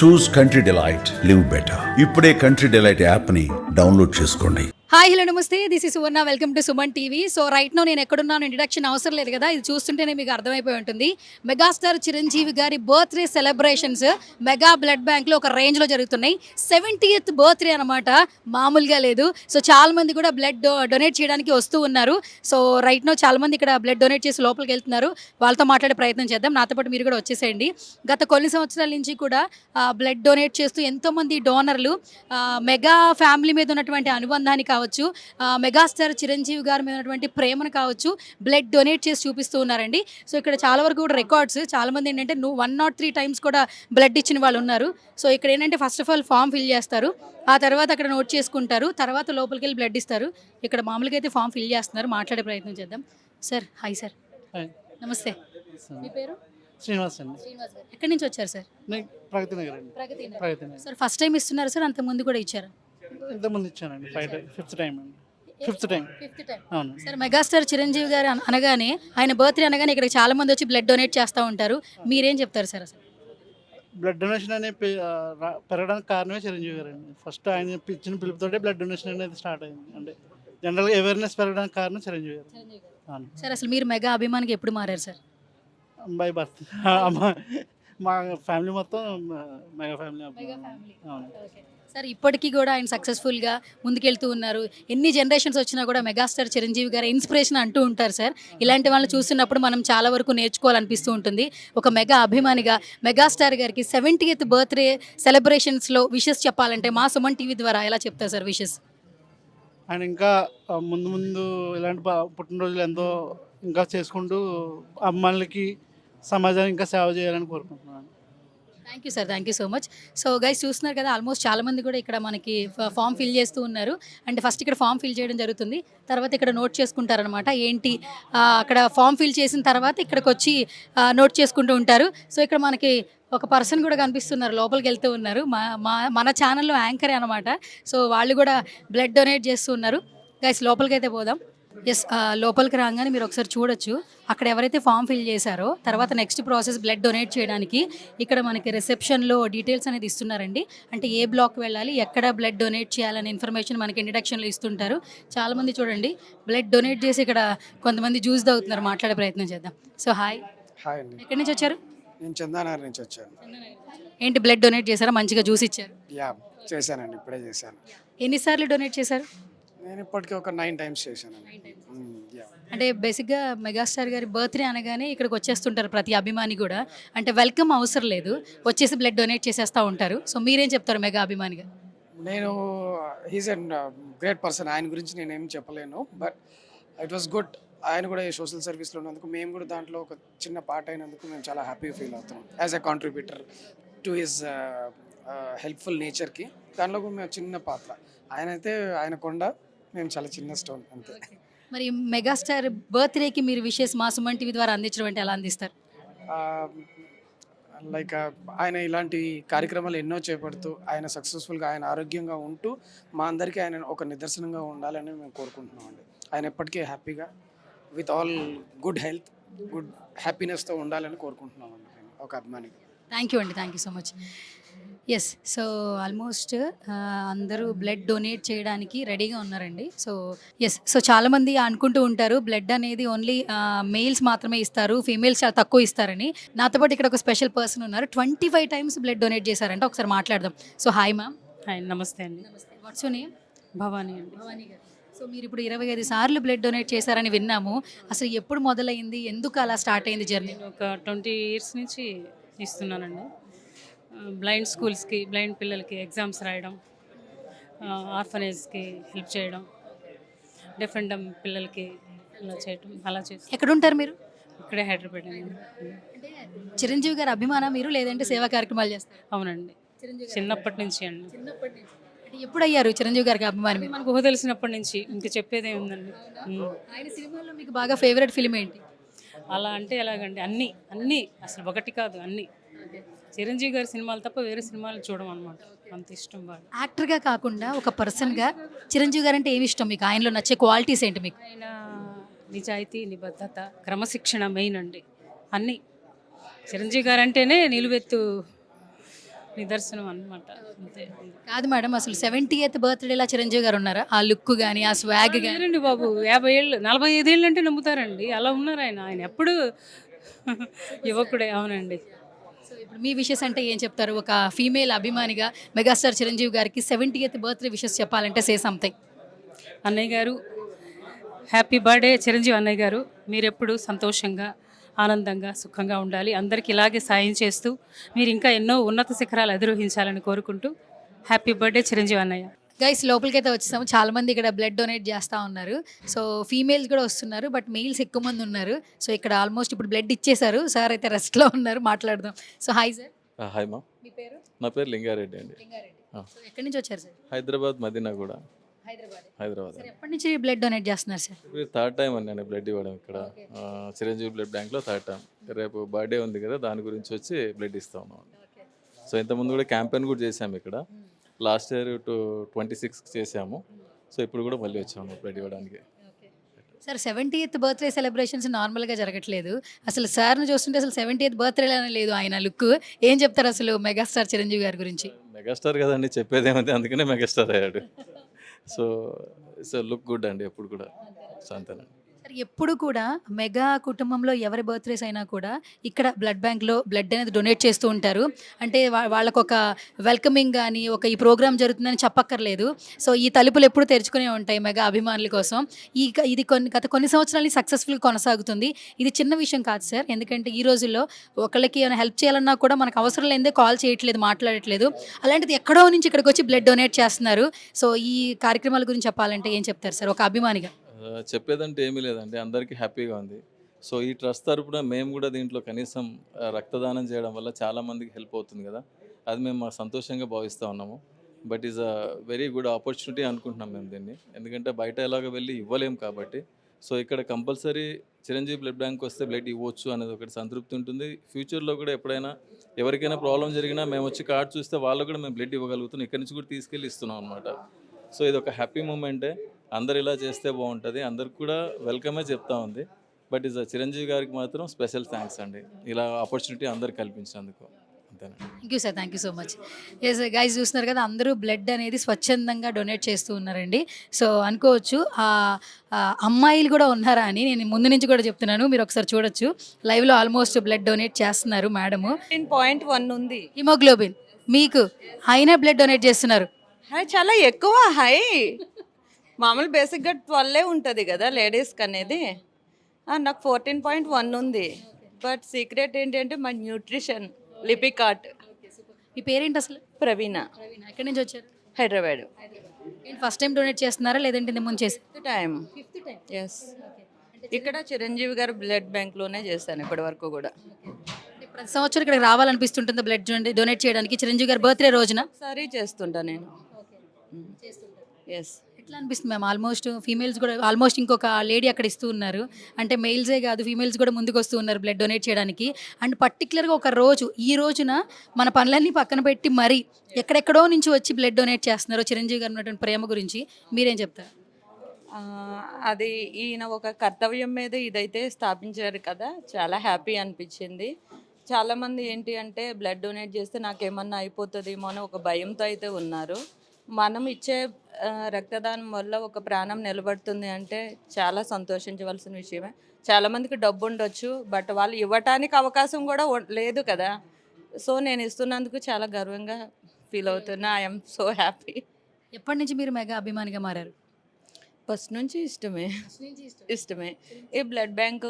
చూస్ Country Delight, live better. ఇప్పుడే Country Delight app ని download చేసుకోండి. హాయ్ హలో నమస్తే, this is Suvarna, welcome to Suman TV. So right now నేను ఎక్కడున్నాను ఇంట్రడక్షన్ అవసరం లేదు కదా, ఇది చూస్తుంటేనే మీకు అర్థమైపోయి ఉంటుంది. మెగాస్టార్ చిరంజీవి గారి బర్త్డే సెలబ్రేషన్స్ మెగా బ్లడ్ బ్యాంక్లో ఒక రేంజ్లో జరుగుతున్నాయి. 70th బర్త్డే అనమాట, మామూలుగా లేదు. సో చాలా మంది కూడా బ్లడ్ డొనేట్ చేయడానికి వస్తూ ఉన్నారు. సో రైట్ నో చాలా మంది ఇక్కడ బ్లడ్ డొనేట్ చేసి లోపలికి వెళ్తున్నారు. వాళ్ళతో మాట్లాడే ప్రయత్నం చేద్దాం. నాతో పాటు మీరు కూడా వచ్చేసేయండి. గత కొన్ని సంవత్సరాల నుంచి కూడా బ్లడ్ డొనేట్ చేస్తూ ఎంతోమంది డోనర్లు మెగా ఫ్యామిలీ మీద ఉన్నటువంటి అనుబంధాన్ని కావచ్చు, మెగాస్టార్ చిరంజీవి గారి మీద ఉన్నటువంటి ప్రేమను కావచ్చు, బ్లడ్ డొనేట్ చేసి చూపిస్తూ ఉన్నారండి. సో ఇక్కడ చాలా వరకు కూడా రికార్డ్స్, చాలా మంది ఏంటంటే 103 టైమ్స్ కూడా బ్లడ్ ఇచ్చిన వాళ్ళు ఉన్నారు. సో ఇక్కడ ఏంటంటే first of all form fill చేస్తారు, ఆ తర్వాత అక్కడ నోట్ చేసుకుంటారు, తర్వాత లోపలికి వెళ్ళి బ్లడ్ ఇస్తారు. ఇక్కడ మామూలుగా అయితే ఫామ్ ఫిల్ చేస్తున్నారు. మాట్లాడే ప్రయత్నం చేద్దాం. Sir hi sir. నమస్తే, మీ పేరు? శ్రీనివాస్ అండి. శ్రీనివాస్ గారు ఎక్కడి నుంచి వచ్చారు సార్? ప్రగతి నగర్ అండి. Pragathi Nagar. Sir first time ఇస్తున్నారు సార్, అంత ముందు కూడా ఇచ్చారు? ఇంతకుముందు ఇచ్చానండి. ఫిఫ్త్ టైం అండి. Fifth time. అవును సార్ మెగాస్టార్ చిరంజీవి గారు అనగానే, ఆయన బర్త్డే అనగానే ఇక్కడ చాలా మంది వచ్చి బ్లడ్ డొనేట్ చేస్తూ ఉంటారు. మీరేం చెప్తారు సార్ అసలు? బ్లడ్ డొనేషన్ అనే పెరగడానికి కారణమే చిరంజీవి గారు అండి. ఫస్ట్ ఆయన ఇచ్చిన పిలుపుతోటే బ్లడ్ డొనేషన్ అనేది స్టార్ట్ అయింది. అంటే జనరల్గా అవేర్నెస్ పెరగడానికి కారణం చిరంజీవి గారు. అవును సార్. అసలు మీరు మెగా అభిమానికి ఎప్పుడు మారారు సార్? By birth. మా ఫ్యామిలీ మొత్తం మెగా ఫ్యామిలీ. అవును సార్ ఇప్పటికీ కూడా ఆయన సక్సెస్ఫుల్గా ముందుకెళ్తూ ఉన్నారు. ఎన్ని జనరేషన్స్ వచ్చినా కూడా మెగాస్టార్ చిరంజీవి గారు ఇన్స్పిరేషన్ అంటూ ఉంటారు సార్. ఇలాంటి వాళ్ళని చూస్తున్నప్పుడు మనం చాలా వరకు నేర్చుకోవాలనిపిస్తూ ఉంటుంది. ఒక మెగా అభిమానిగా మెగాస్టార్ గారికి 70th బర్త్డే సెలబ్రేషన్స్లో విషెస్ చెప్పాలంటే మా సుమన్ టీవీ ద్వారా ఎలా చెప్తారు సార్ విషెస్? ఆయన ఇంకా ముందు ముందు ఇలాంటి పుట్టినరోజులు ఎంతో ఇంకా చేసుకుంటూ అమ్మాయిలకి సమాజానికి ఇంకా సేవ చేయాలని కోరుకుంటున్నాను. Thank you sir, thank you so much. So guys చూస్తున్నారు కదా, ఆల్మోస్ట్ చాలామంది కూడా ఇక్కడ మనకి ఫామ్ ఫిల్ చేస్తూ ఉన్నారు. అంటే ఫస్ట్ ఇక్కడ ఫామ్ ఫిల్ చేయడం జరుగుతుంది, తర్వాత ఇక్కడ నోట్ చేసుకుంటారనమాట. ఏంటి అక్కడ ఫామ్ ఫిల్ చేసిన తర్వాత ఇక్కడికి వచ్చి నోట్ చేసుకుంటూ ఉంటారు. సో ఇక్కడ మనకి ఒక పర్సన్ కూడా కనిపిస్తున్నారు, లోపలికి వెళ్తూ ఉన్నారు. మన ఛానల్లో యాంకరే అనమాట. సో వాళ్ళు కూడా బ్లడ్ డొనేట్ చేస్తూ ఉన్నారు. గైస్ లోపలికి అయితే పోదాం. ఎస్, లోపలికి రాగానే మీరు ఒకసారి చూడొచ్చు, అక్కడ ఎవరైతే ఫామ్ ఫిల్ చేశారో తర్వాత నెక్స్ట్ ప్రాసెస్ బ్లడ్ డొనేట్ చేయడానికి ఇక్కడ మనకి రిసెప్షన్లో డీటెయిల్స్ అనేది ఇస్తున్నారండి. అంటే ఏ బ్లాక్ వెళ్ళాలి, ఎక్కడ బ్లడ్ డొనేట్ చేయాలనే ఇన్ఫర్మేషన్ మనకి ఇంట్రడక్షన్లో ఇస్తుంటారు. చాలామంది చూడండి బ్లడ్ డొనేట్ చేసి ఇక్కడ కొంతమంది జ్యూస్ తాగుతున్నారు. మాట్లాడే ప్రయత్నం చేద్దాం. So hi. హాయ్ అండి. ఎక్కడి నుంచి వచ్చారు? నేను చందానగర్ నుంచి వచ్చాను. ఏంటి బ్లడ్ డొనేట్ చేశారా? మంచిగా జ్యూస్ ఇచ్చారు? యా చేశానండి, ఇప్పుడే చేశాను. ఎన్నిసార్లు డొనేట్ చేశారు? నేను ఇప్పటికీ ఒక 9 టైమ్స్ చేశానండి. యా. అంటే బేసిక్గా మెగాస్టార్ గారి బర్త్డే అనగానే ఇక్కడికి వచ్చేస్తుంటారు ప్రతి అభిమాని కూడా. అంటే వెల్కమ్ అవసరం లేదు, వచ్చేసి బ్లడ్ డొనేట్ చేసేస్తూ ఉంటారు. సో మీరేం చెప్తారు మెగా అభిమానిగా? నేను హీస్ అండ్ గ్రేట్ పర్సన్, ఆయన గురించి నేనేం చెప్పలేను. But it was good. ఆయన కూడా ఈ సోషల్ సర్వీస్లో ఉన్నందుకు, మేము కూడా దాంట్లో ఒక చిన్న పార్ట్ అయినందుకు మేము చాలా హ్యాపీగా ఫీల్ అవుతున్నాం as a contributor to his helpful నేచర్కి. దాంట్లో కూడా మేము చిన్న పాత్ర. ఆయన కొండ, మేము చాలా చిన్న స్టోన్ అంతే. మరి మెగాస్టార్ బర్త్డేకి మీరు విషెస్ మా సుమన్ టీవీ ద్వారా అందించడం అంటే ఎలా అందిస్తారు? లైక్ ఆయన ఇలాంటి కార్యక్రమాలు ఎన్నో చేపడుతూ ఆయన సక్సెస్ఫుల్గా, ఆయన ఆరోగ్యంగా ఉంటూ మా అందరికీ ఆయన ఒక నిదర్శనంగా ఉండాలని మేము కోరుకుంటున్నామండి. ఆయన ఎప్పటికీ హ్యాపీగా with all good health, good హ్యాపీనెస్తో ఉండాలని కోరుకుంటున్నామండి నేను ఒక అభిమానిగా. థ్యాంక్ యూ అండి, thank you so much. Yes, so almost అందరూ బ్లడ్ డొనేట్ చేయడానికి రెడీగా ఉన్నారండి. సో ఎస్, సో చాలామంది అనుకుంటూ ఉంటారు బ్లడ్ అనేది ఓన్లీ మేల్స్ మాత్రమే ఇస్తారు, ఫీమేల్స్ చాలా తక్కువ ఇస్తారని. నాతో పాటు ఇక్కడ ఒక స్పెషల్ పర్సన్ ఉన్నారు, 25 టైమ్స్ బ్లడ్ డొనేట్ చేశారంటే. ఒకసారి మాట్లాడదాం. So hi ma'am. హాయ్, నమస్తే అండి. నమస్తే, వాట్స్ యువర్ నేమ్? భవానీ అండి. భవానీ గారు. సో మీరు ఇప్పుడు 25 సార్లు బ్లడ్ డొనేట్ చేశారని విన్నాము. అసలు ఎప్పుడు మొదలైంది, ఎందుకు అలా స్టార్ట్ అయింది జర్నీ? నేను ఒక 20 ఇయర్స్ నుంచి ఇస్తున్నానండి. బ్లైండ్ స్కూల్స్కి, బ్లైండ్ పిల్లలకి ఎగ్జామ్స్ రాయడం, ఆర్ఫనేజ్కి హెల్ప్ చేయడం, డిఫరెంట్ పిల్లలకి ఇలా చేయడం, అలా చేస్తాం. ఎక్కడుంటారు మీరు? ఇక్కడే హైదరాబాద్ అండి. చిరంజీవి గారు అభిమానం మీరు, లేదంటే సేవా కార్యక్రమాలు చేస్తారు? అవునండి, చిన్నప్పటి నుంచి అండి. అంటే ఎప్పుడు అయ్యారు చిరంజీవి గారికి అభిమాని మీరు? మనకు ఊహ తెలిసినప్పటి నుంచి. ఇంక చెప్పేదే ఉందండి. ఆయన సినిమాల్లో మీకు బాగా ఫేవరెట్ ఫిల్మ్ ఏంటి? అలా అంటే ఎలాగండి, అన్నీ అసలు ఒకటి కాదు, అన్నీ. చిరంజీవి గారి సినిమాలు తప్ప వేరే సినిమాలు చూడడం అనమాట, అంత ఇష్టం బాగా. యాక్టర్గా కాకుండా ఒక పర్సన్గా చిరంజీవి గారు అంటే ఏమి ఇష్టం మీకు? ఆయనలో నచ్చే క్వాలిటీస్ ఏంటి మీకు? ఆయన నిజాయితీ, నిబద్ధత, క్రమశిక్షణ మెయిన్ అండి. అన్నీ చిరంజీవి గారు అంటేనే నిలువెత్తు నిదర్శనం అన్నమాట. అంతే. కాదు మేడం, అసలు 70th బర్త్డేలా చిరంజీవి గారు ఉన్నారా? ఆ లుక్ కానీ ఆ స్వాగ్ కానీ. లేరండి బాబు, 50 ఏళ్ళు 45 ఏళ్ళు అంటే నమ్ముతారండి, అలా ఉన్నారు ఆయన. ఆయన ఎప్పుడు యువకుడే. అవునండి. సో ఇప్పుడు మీ విషెస్ అంటే ఏం చెప్తారు? ఒక ఫీమేల్ అభిమానిగా మెగాస్టార్ చిరంజీవి గారికి 70th బర్త్డే విషెస్ చెప్పాలంటే సే సంథింగ్. అన్నయ్య గారు, హ్యాపీ బర్త్డే చిరంజీవి అన్నయ్య గారు. మీరెప్పుడు సంతోషంగా, ఆనందంగా, సుఖంగా ఉండాలి. అందరికీ ఇలాగే సాయం చేస్తూ మీరు ఇంకా ఎన్నో ఉన్నత శిఖరాలు అధిరోహించాలని కోరుకుంటూ హ్యాపీ బర్త్డే చిరంజీవి అన్నయ్య. గైస్ లోపలికైతే వచ్చేసాము. చాలా మంది ఇక్కడ బ్లడ్ డొనేట్ చేస్తూ ఉన్నారు. సో ఫీమేల్స్ కూడా వస్తున్నారు, బట్ మెయిల్స్ ఎక్కువ మంది ఉన్నారు. సో ఇక్కడ ఆల్మోస్ట్ ఇప్పుడు బ్లడ్ ఇచ్చేసారు. సార్ అయితే రెస్ట్లో ఉన్నారు, మాట్లాడదాం. సో హాయ్ సార్, హాయ్ మా, మీ పేరు? నా పేరు లింగారెడ్డి అండి. లింగారెడ్డి. ఆ. సో ఎక్కడి నుంచి వచ్చారు సార్? హైదరాబాద్ మదీనా కూడా. హైదరాబాద్. సార్ సార్ ఎప్పటి నుంచి బ్లడ్ డొనేట్ చేస్తున్నారు సార్? ఇప్పుడు థర్డ్ టైం అండి నేను బ్లడ్ ఇవ్వడం ఇక్కడ. చిరంజీవి బ్లడ్ బ్యాంక్లో థర్డ్ టైం. రేపు బర్త్డే ఉంది కదా, దాని గురించి వచ్చి బ్లడ్ ఇస్తా ఉన్నాం. సో ఇంతకుముందు కూడా క్యాంపెయిన్ కూడా చేసాము ఇక్కడ. లాస్ట్ ఇయర్ 26 చేసాము. సో ఇప్పుడు కూడా మళ్ళీ వచ్చాము బ్లడ్ ఇవ్వడానికి. సార్ 70th బర్త్డే సెలబ్రేషన్స్ నార్మల్గా జరగట్లేదు. అసలు సార్ని చూస్తుంటే అసలు 70th బర్త్డేలానే లేదు ఆయన లుక్. ఏం చెప్తారు అసలు మెగాస్టార్ చిరంజీవి గారి గురించి? మెగాస్టార్ కదండి, చెప్పేది ఏమంటే అందుకనే మెగాస్టార్ అయ్యాడు. సో సో లుక్ గుడ్ అండి ఎప్పుడు కూడా. సో అంతేనండి. సార్ ఎప్పుడు కూడా మెగా కుటుంబంలో ఎవరి బర్త్డేస్ అయినా కూడా ఇక్కడ బ్లడ్ బ్యాంక్లో బ్లడ్ అనేది డొనేట్ చేస్తూ ఉంటారు. అంటే వాళ్ళకు ఒక వెల్కమింగ్ కానీ ఒక ఈ ప్రోగ్రామ్ జరుగుతుందని చెప్పక్కర్లేదు. సో ఈ తలుపులు ఎప్పుడు తెరుచుకునే ఉంటాయి మెగా అభిమానుల కోసం. ఇది గత కొన్ని సంవత్సరాలు సక్సెస్ఫుల్గా కొనసాగుతుంది. ఇది చిన్న విషయం కాదు సార్, ఎందుకంటే ఈ రోజుల్లో ఒకళ్ళకి ఏమైనా హెల్ప్ చేయాలన్నా కూడా మనకు అవసరం లేదే కాల్ చేయట్లేదు, మాట్లాడట్లేదు. అలాంటిది ఎక్కడో నుంచి ఇక్కడికి వచ్చి బ్లడ్ డొనేట్ చేస్తున్నారు. సో ఈ కార్యక్రమాల గురించి చెప్పాలంటే ఏం చెప్తారు సార్ ఒక అభిమానిగా? చెప్పేదంటే ఏమీ లేదండి, అందరికీ హ్యాపీగా ఉంది. సో ఈ ట్రస్ట్ తరపున మేము కూడా దీంట్లో కనీసం రక్తదానం చేయడం వల్ల చాలామందికి హెల్ప్ అవుతుంది కదా, అది మేము సంతోషంగా భావిస్తూ ఉన్నాము. But is a very good opportunity అనుకుంటున్నాం మేము దీన్ని, ఎందుకంటే బయట ఎలాగ వెళ్ళి ఇవ్వలేము కాబట్టి. సో ఇక్కడ కంపల్సరీ చిరంజీవి బ్లడ్ బ్యాంక్ వస్తే బ్లడ్ ఇవ్వచ్చు అనేది ఒకటి సంతృప్తి ఉంటుంది. ఫ్యూచర్లో కూడా ఎప్పుడైనా ఎవరికైనా ప్రాబ్లం జరిగినా మేము వచ్చి కార్డ్ చూస్తే వాళ్ళు కూడా మేము బ్లడ్ ఇవ్వగలుగుతున్నాం, ఇక్కడి నుంచి కూడా తీసుకెళ్ళి ఇస్తున్నాం అనమాట. సో ఇది ఒక హ్యాపీ మూమెంటే. అందరు ఇలా చేస్తే బాగుంటుంది, అందరికి కూడా వెల్కమే చెప్తా ఉంది. బట్ ఇస్ చిరంజీవి గారికి మాత్రం స్పెషల్ థ్యాంక్స్ అండి, ఇలా ఆపర్చునిటీ అందరికి కల్పించినందుకు. అంతేనండి. Thank you sir, thank you so much. Yes guys, చూస్తున్నారు కదా అందరూ బ్లడ్ అనేది స్వచ్ఛందంగా డొనేట్ చేస్తూ ఉన్నారండి. సో అనుకోవచ్చు అమ్మాయిలు కూడా ఉన్నారా అని. నేను ముందు నుంచి కూడా చెప్తున్నాను, మీరు ఒకసారి చూడొచ్చు లైవ్లో ఆల్మోస్ట్ బ్లడ్ డొనేట్ చేస్తున్నారు మేడము. 10.1 ఉంది హిమోగ్లోబిన్ మీకు అయినా బ్లడ్ డొనేట్ చేస్తున్నారు. హై, చాలా ఎక్కువ హై. మామూలు బేసిక్గా 12 ఉంటుంది కదా లేడీస్కి అనేది. నాకు 14.1 ఉంది. బట్ సీక్రెట్ ఏంటంటే మా న్యూట్రిషన్ లిపికాట్. మీ పేరేంటి అసలు? ప్రవీణ. ఎక్కడి నుంచి వచ్చారు? హైదరాబాద్. ఏంటి ఫస్ట్ టైం డొనేట్ చేస్తున్నారా లేదంటే ఇంత ముందు చేసి? టైం. ఎస్, ఇక్కడ చిరంజీవి గారు బ్లడ్ బ్యాంక్లోనే చేశాను ఇప్పటి వరకు కూడా. ప్రతి సంవత్సరం ఇక్కడికి రావాలనిపిస్తుంటుంది బ్లడ్ డొనేట్ చేయడానికి చిరంజీవి గారి బర్త్డే రోజున? సరే చేస్తుంటా నేను. ఎస్. ఎట్లా అనిపిస్తుంది మ్యామ్? ఆల్మోస్ట్ ఫీమేల్స్ కూడా ఆల్మోస్ట్ ఇంకొక లేడీ అక్కడ ఇస్తూ ఉన్నారు. అంటే మెయిల్సే కాదు ఫీమేల్స్ కూడా ముందుకు వస్తూ ఉన్నారు బ్లడ్ డొనేట్ చేయడానికి. అండ్ పర్టికులర్గా ఒక రోజు, ఈ రోజున మన పనులన్నీ పక్కన పెట్టి మరీ ఎక్కడెక్కడో నుంచి వచ్చి బ్లడ్ డొనేట్ చేస్తున్నారు. చిరంజీవి గారు ఉన్నటువంటి ప్రేమ గురించి మీరేం చెప్తారు? అది ఈయన ఒక కర్తవ్యం మీద ఇదైతే స్థాపించారు కదా, చాలా హ్యాపీ అనిపించింది. చాలామంది ఏంటి అంటే బ్లడ్ డొనేట్ చేస్తే నాకేమన్నా అయిపోతుందేమో అని ఒక భయంతో అయితే ఉన్నారు. మనం ఇచ్చే రక్తదానం వల్ల ఒక ప్రాణం నిలబడుతుంది అంటే చాలా సంతోషించవలసిన విషయమే. చాలామందికి డబ్బు ఉండొచ్చు, బట్ వాళ్ళు ఇవ్వటానికి అవకాశం కూడా లేదు కదా. సో నేను ఇస్తున్నందుకు చాలా గర్వంగా ఫీల్ అవుతున్నా. I'm so happy. ఎప్పటి నుంచి మీరు మెగా అభిమానిగా మారారు? ఫస్ట్ నుంచి ఇష్టమే. ఈ బ్లడ్ బ్యాంక్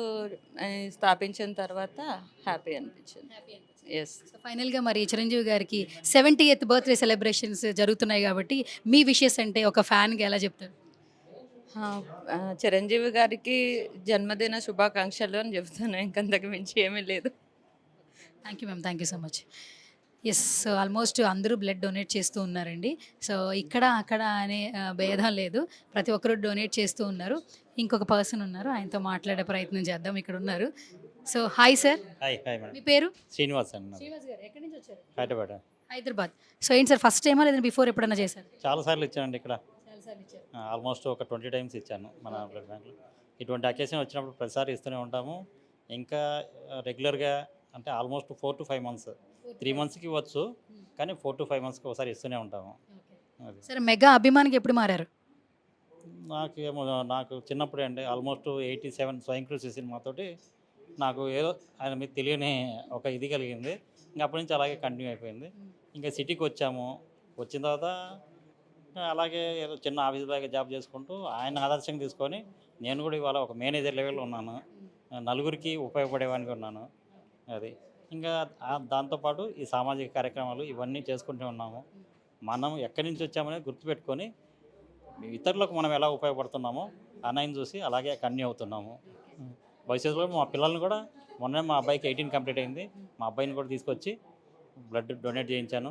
స్థాపించిన తర్వాత హ్యాపీ అనిపించింది. ఎస్. ఫైనల్గా మరి చిరంజీవి గారికి 70th బర్త్డే సెలబ్రేషన్స్ జరుగుతున్నాయి కాబట్టి మీ విషెస్ అంటే ఒక ఫ్యాన్గా ఎలా చెప్తారు? చిరంజీవి గారికి జన్మదిన శుభాకాంక్షలు అని చెప్తున్నాను, ఇంకంతకు మించి ఏమీ లేదు. Thank you ma'am, thank you so much. Yes, so almost అందరూ బ్లడ్ డొనేట్ చేస్తూ ఉన్నారండి. సో ఇక్కడ అక్కడ అనే భేదం లేదు, ప్రతి ఒక్కరు డొనేట్ చేస్తూ ఉన్నారు. ఇంకొక పర్సన్ ఉన్నారు, ఆయనతో మాట్లాడే ప్రయత్నం చేద్దాం. ఇక్కడ ఉన్నారు. So hi sir. Hi madam. మీ పేరు? శ్రీనివాస్ అన్న. శ్రీనివాస్ గారు ఎక్కడి నుంచి వచ్చారు? హైదరాబాద్. సో ఏంటి సార్ ఫస్ట్ టైమా లేదంటే బిఫోర్ ఎప్పుడైనా చేశారు? చాలాసార్లు ఇచ్చానండి ఇక్కడ. చాలాసార్లు ఇచ్చారు. ఆల్మోస్ట్ ఒక 20 టైమ్స్ ఇచ్చాను మన బ్లడ్ బ్యాంక్లో. ఇటువంటి అకేషన్ వచ్చినప్పుడు ప్రతిసారి ఇస్తూనే ఉంటాము. ఇంకా రెగ్యులర్గా అంటే ఆల్మోస్ట్ 4 to 5 months, 3 monthsకి ఇవ్వచ్చు. కానీ 4 to 5 monthsకి ఒకసారి ఇస్తూనే ఉంటాము. అది సరే, మెగా అభిమానికి ఎప్పుడు మారారు? నాకు చిన్నప్పుడే అండి, ఆల్మోస్ట్ 87 స్వయం కృషి సినిమాతోటి నాకు ఏదో ఆయన మీద తెలియని ఒక ఇది కలిగింది. ఇంకా అప్పటి నుంచి అలాగే కంటిన్యూ అయిపోయింది. ఇంకా సిటీకి వచ్చాము. వచ్చిన తర్వాత అలాగే ఏదో చిన్న ఆఫీస్ బాయ్ జాబ్ చేసుకుంటూ ఆయన ఆదర్శంగా తీసుకొని నేను కూడా ఇవాళ ఒక మేనేజర్ లెవెల్లో ఉన్నాను. నలుగురికి ఉపయోగపడేవానికి ఉన్నాను. అది ఇంకా దాంతోపాటు ఈ సామాజిక కార్యక్రమాలు ఇవన్నీ చేసుకుంటూ ఉన్నాము. మనం ఎక్కడి నుంచి వచ్చామనేది గుర్తుపెట్టుకొని ఇతరులకు మనం ఎలా ఉపయోగపడుతున్నామో అన్నయ్యని చూసి అలాగే కంటిన్యూ అవుతున్నాము. భవిష్యత్తులో మా పిల్లల్ని కూడా, మొన్న మా అబ్బాయికి 18 కంప్లీట్ అయింది, మా అబ్బాయిని కూడా తీసుకొచ్చి బ్లడ్ డొనేట్ చేయించాను.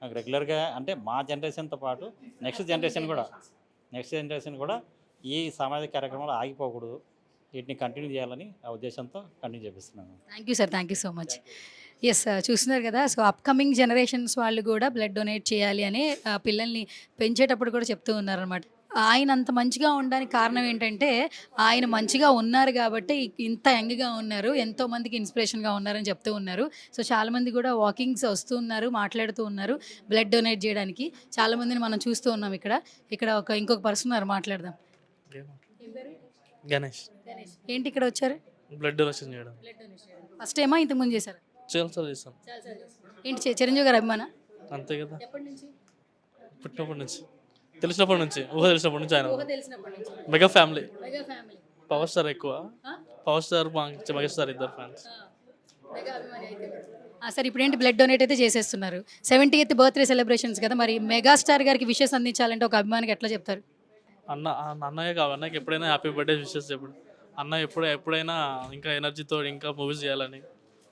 నాకు రెగ్యులర్గా అంటే మా జనరేషన్తో పాటు నెక్స్ట్ జనరేషన్ కూడా ఈ సామాజిక కార్యక్రమాలు ఆగిపోకూడదు, వీటిని కంటిన్యూ చేయాలని ఆ ఉద్దేశంతో కంటిన్యూ చేపిస్తున్నాను. Thank you sir, thank you so much. Yes, చూస్తున్నారు కదా. సో అప్కమింగ్ జనరేషన్స్ వాళ్ళు కూడా బ్లడ్ డొనేట్ చేయాలి అని పిల్లల్ని పెంచేటప్పుడు కూడా చెప్తూ ఉన్నారనమాట. ఆయన అంత మంచిగా ఉండడానికి కారణం ఏంటంటే ఆయన మంచిగా ఉన్నారు కాబట్టి ఇంత యంగ్గా ఉన్నారు, ఎంతోమందికి ఇన్స్పిరేషన్గా ఉన్నారని చెప్తూ ఉన్నారు. సో చాలామంది కూడా వాకింగ్స్ వస్తూ ఉన్నారు, మాట్లాడుతూ ఉన్నారు బ్లడ్ డొనేట్ చేయడానికి. చాలామందిని మనం చూస్తూ ఉన్నాం. ఇక్కడ ఇంకొక పర్సన్ ఉన్నారు, మాట్లాడదాం. గణేష్. ఏంటి ఇక్కడ వచ్చారు? బ్లడ్ డొనేషన్ చేయడం ఫస్ట్ టైమా ఇంతకుముందు చేశారు? చాలా చేస్తాం. ఏంటి చిరంజీవి గారు అభిమాన? అంతే కదా, ఎప్పటి నుంచి? పుట్టినప్పటి నుంచి, తెలిసినప్పటి నుంచి, తెలిసినప్పటి నుంచి ఆయన తెలిసినప్పటి నుంచి. Mega family. Mega family. Power star ఎక్కువ, పవర్ స్టార్ మెగా స్టార్ ఇద్దరు ఫ్యాన్స్. మెగా అభిమాని అయితే. సరే, ఇప్పుడు ఏంటి బ్లడ్ డొనేట్ అయితే చేసేస్తున్నారు, 70th బర్త్డే సెలబ్రేషన్స్ కదా, మరి మెగాస్టార్ గారికి విషెస్ అందించాలంటే ఒక అభిమానికి ఎట్లా చెప్తారు? అన్నయ్య కావాలి, అన్నయ్యకి ఎప్పుడైనా హ్యాపీ బర్త్డే విషెస్ చెప్పడు. అన్న ఎప్పుడైనా ఇంకా ఎనర్జీతో ఇంకా మూవీస్ చేయాలని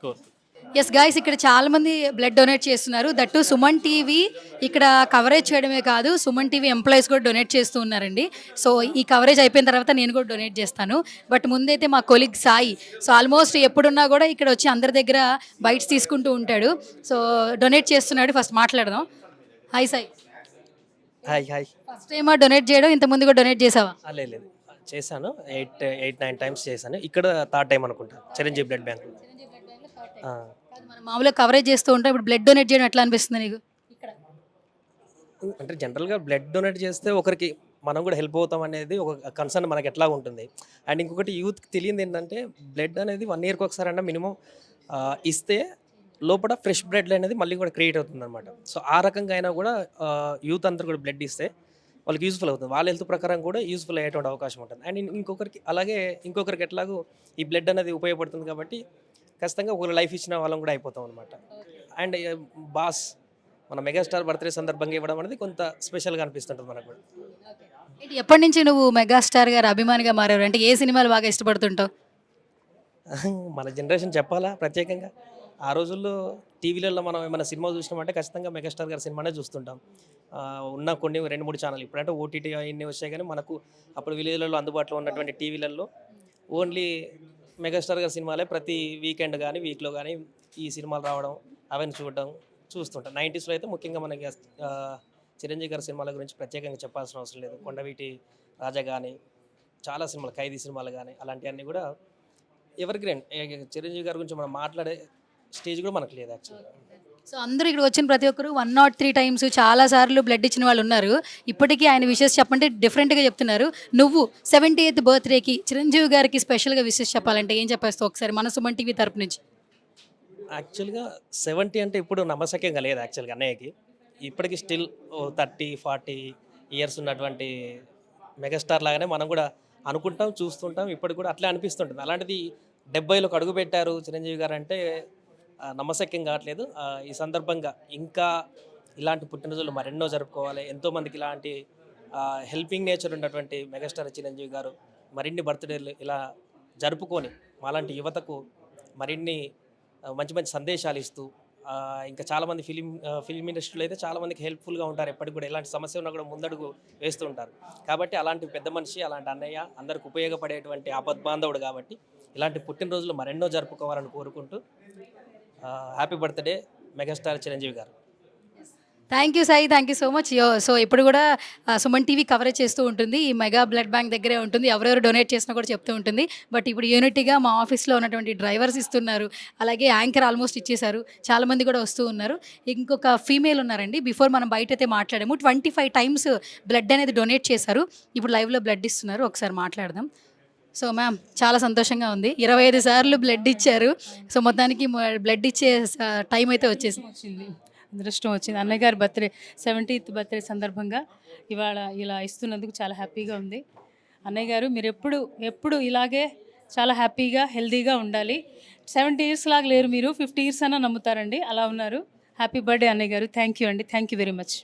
కోరుతుంది. ఎస్ గాయస్, ఇక్కడ చాలా మంది బ్లడ్ డొనేట్ చేస్తున్నారు. దట్టు సుమన్ టీవీ ఇక్కడ కవరేజ్ చేయడమే కాదు, సుమన్ టీవీ ఎంప్లాయీస్ కూడా డొనేట్ చేస్తూ ఉన్నారండి. సో ఈ కవరేజ్ అయిపోయిన తర్వాత నేను కూడా డొనేట్ చేస్తాను. బట్ ముందైతే మా కొలీగ్ సాయి, సో ఆల్మోస్ట్ ఎప్పుడున్నా కూడా ఇక్కడ వచ్చి అందరి దగ్గర బైట్స్ తీసుకుంటూ ఉంటాడు. సో డొనేట్ చేస్తున్నాడు. ఫస్ట్ మాట్లాడదాం. హాయ్ సాయి. హాయ్. ఫస్ట్ టైమా డొనేట్ చేయడం? ఇంతకుముందు కూడా డొనేట్ చేసావా? లేదు, చేశాను. 8-9 టైమ్స్ చేశాను. ఇక్కడ థర్డ్ టైం అనుకుంటా, చిరంజీవి బ్లడ్ బ్యాంక్. మనం మామూలుగా కవరేజ్ చేస్తూ ఉంటాం, ఇప్పుడు బ్లడ్ డొనేట్ చేయడం ఎట్లా అనిపిస్తుంది నీకు? అంటే జనరల్గా బ్లడ్ డొనేట్ చేస్తే ఒకరికి మనం కూడా హెల్ప్ అవుతాం అనేది ఒక కన్సర్న్ మనకి ఎట్లా ఉంటుంది. అండ్ ఇంకొకటి యూత్కి తెలియదు ఏంటంటే బ్లడ్ అనేది 1 yearకి ఒకసారి అన్న మినిమం ఇస్తే లోపల ఫ్రెష్ బ్లడ్ అనేది మళ్ళీ కూడా క్రియేట్ అవుతుంది అనమాట. సో ఆ రకంగా అయినా కూడా యూత్ అందరూ కూడా బ్లడ్ ఇస్తే వాళ్ళకి యూస్ఫుల్ అవుతుంది, వాళ్ళ హెల్త్ ప్రకారం కూడా యూస్ఫుల్ అయ్యేటువంటి అవకాశం ఉంటుంది. అండ్ ఇంకొకరికి ఎట్లాగో ఈ బ్లడ్ అనేది ఉపయోగపడుతుంది కాబట్టి ఖచ్చితంగా ఒకరు లైఫ్ ఇచ్చిన వాళ్ళం కూడా అయిపోతాం అనమాట. అండ్ బాస్ మన మెగాస్టార్ బర్త్డే సందర్భంగా ఇవ్వడం అనేది కొంత స్పెషల్గా అనిపిస్తుంటుంది మనకు కూడా. ఎప్పటి నుంచి నువ్వు మెగాస్టార్ గారు అభిమానిగా మారారు? అంటే ఏ సినిమాలు బాగా ఇష్టపడుతుంటావు? మన జనరేషన్ చెప్పాలా ప్రత్యేకంగా, ఆ రోజుల్లో టీవీలలో మనం ఏమైనా సినిమా చూసినామంటే ఖచ్చితంగా మెగాస్టార్ గారి సినిమానే చూస్తుంటాం. ఉన్న కొన్ని 2-3 ఛానల్, ఇప్పుడంటే ఓటీటీ అవన్నీ వచ్చాయి, కానీ మనకు అప్పుడు విలేజ్లలో అందుబాటులో ఉన్నటువంటి టీవీలలో ఓన్లీ మెగాస్టార్ గారి సినిమాలే ప్రతి వీకెండ్ కానీ వీక్లో కానీ ఈ సినిమాలు రావడం అవన్నీ చూస్తుంటాం. 90sలో అయితే ముఖ్యంగా మనకి చిరంజీవి గారి సినిమాల గురించి ప్రత్యేకంగా చెప్పాల్సిన అవసరం లేదు. కొండవీటి రాజా కానీ, చాలా సినిమాలు, ఖైదీ సినిమాలు కానీ అలాంటివన్నీ కూడా ఎవర్ గ్రీన్. చిరంజీవి గారి గురించి మనం మాట్లాడే స్టేజ్ కూడా మనకు లేదు యాక్చువల్గా. సో అందరూ ఇక్కడ వచ్చిన ప్రతి ఒక్కరు 103 times చాలా సార్లు బ్లడ్ ఇచ్చిన వాళ్ళు ఉన్నారు. ఇప్పటికీ ఆయన విషెస్ చెప్పంటే డిఫరెంట్గా చెప్తున్నారు. నువ్వు 70th బర్త్డేకి చిరంజీవి గారికి స్పెషల్గా విషెస్ చెప్పాలంటే ఏం చెప్పేస్తావు ఒకసారి మన సుమన్ టీవీ తరపు నుంచి? యాక్చువల్గా 70 అంటే ఇప్పుడు నమ్మశక్యంగా లేదు యాక్చువల్గా అన్నయ్యకి. ఇప్పటికీ స్టిల్ 30-40 years ఉన్నటువంటి మెగాస్టార్ లాగానే మనం కూడా అనుకుంటాం, చూస్తుంటాం. ఇప్పటికి కూడా అట్లే అనిపిస్తుంటుంది. అలాంటిది 70లోకి అడుగు పెట్టారు చిరంజీవి గారు అంటే నమ్మశక్యం కావట్లేదు. ఈ సందర్భంగా ఇంకా ఇలాంటి పుట్టినరోజులు మరెన్నో జరుపుకోవాలి. ఎంతోమందికి ఇలాంటి హెల్పింగ్ నేచర్ ఉన్నటువంటి మెగాస్టార్ చిరంజీవి గారు మరిన్ని బర్త్డేలు ఇలా జరుపుకొని మాలాంటి యువతకు మరిన్ని మంచి మంచి సందేశాలు ఇస్తూ ఇంకా చాలామంది ఫిలిం ఇండస్ట్రీలో అయితే చాలామందికి హెల్ప్ఫుల్గా ఉంటారు. ఎప్పటికి కూడా ఎలాంటి సమస్య ఉన్నా కూడా ముందడుగు వేస్తూ ఉంటారు. కాబట్టి అలాంటి పెద్ద మనిషి, అలాంటి అన్నయ్య అందరికి ఉపయోగపడేటువంటి ఆపద్బాంధవుడు కాబట్టి ఇలాంటి పుట్టినరోజులు మరెన్నో జరుపుకోవాలని కోరుకుంటూ హ్యాపీ బర్త్డే మెగాస్టార్ చిరంజీవి గారు. Thank you Sai, thank you so much. So ఇప్పుడు కూడా సుమన్ టీవీ కవరేజ్ చేస్తూ ఉంటుంది. ఈ మెగా బ్లడ్ బ్యాంక్ దగ్గరే ఉంటుంది. ఎవరెవరు డొనేట్ చేసినా కూడా చెప్తూ ఉంటుంది. బట్ ఇప్పుడు యూనిటీగా మా ఆఫీస్లో ఉన్నటువంటి డ్రైవర్స్ ఇస్తున్నారు, అలాగే యాంకర్ ఆల్మోస్ట్ ఇచ్చేశారు, చాలామంది కూడా వస్తూ ఉన్నారు. ఇంకొక ఫీమేల్ ఉన్నారండి. బిఫోర్ మనం బయట అయితే మాట్లాడాము, 25 టైమ్స్ బ్లడ్ అనేది డొనేట్ చేశారు. ఇప్పుడు లైవ్లో బ్లడ్ ఇస్తున్నారు, ఒకసారి మాట్లాడదాం. సో మ్యామ్, చాలా సంతోషంగా ఉంది. 25 సార్లు బ్లడ్ ఇచ్చారు. సో మొత్తానికి బ్లడ్ ఇచ్చే టైం అయితే వచ్చేసింది. వచ్చింది, అదృష్టం వచ్చింది. అన్నయ్య గారి బర్త్డే 70th బర్త్డే సందర్భంగా ఇవాళ ఇలా ఇస్తున్నందుకు చాలా హ్యాపీగా ఉంది. అన్నయ్య గారు మీరు ఎప్పుడు ఇలాగే చాలా హ్యాపీగా హెల్తీగా ఉండాలి. 70 years లాగా లేరు మీరు, 50 years అన్నా నమ్ముతారండి, అలా ఉన్నారు. హ్యాపీ బర్త్డే అన్నయ్య గారు. థ్యాంక్ యూ అండి, థ్యాంక్ యూ వెరీ మచ్.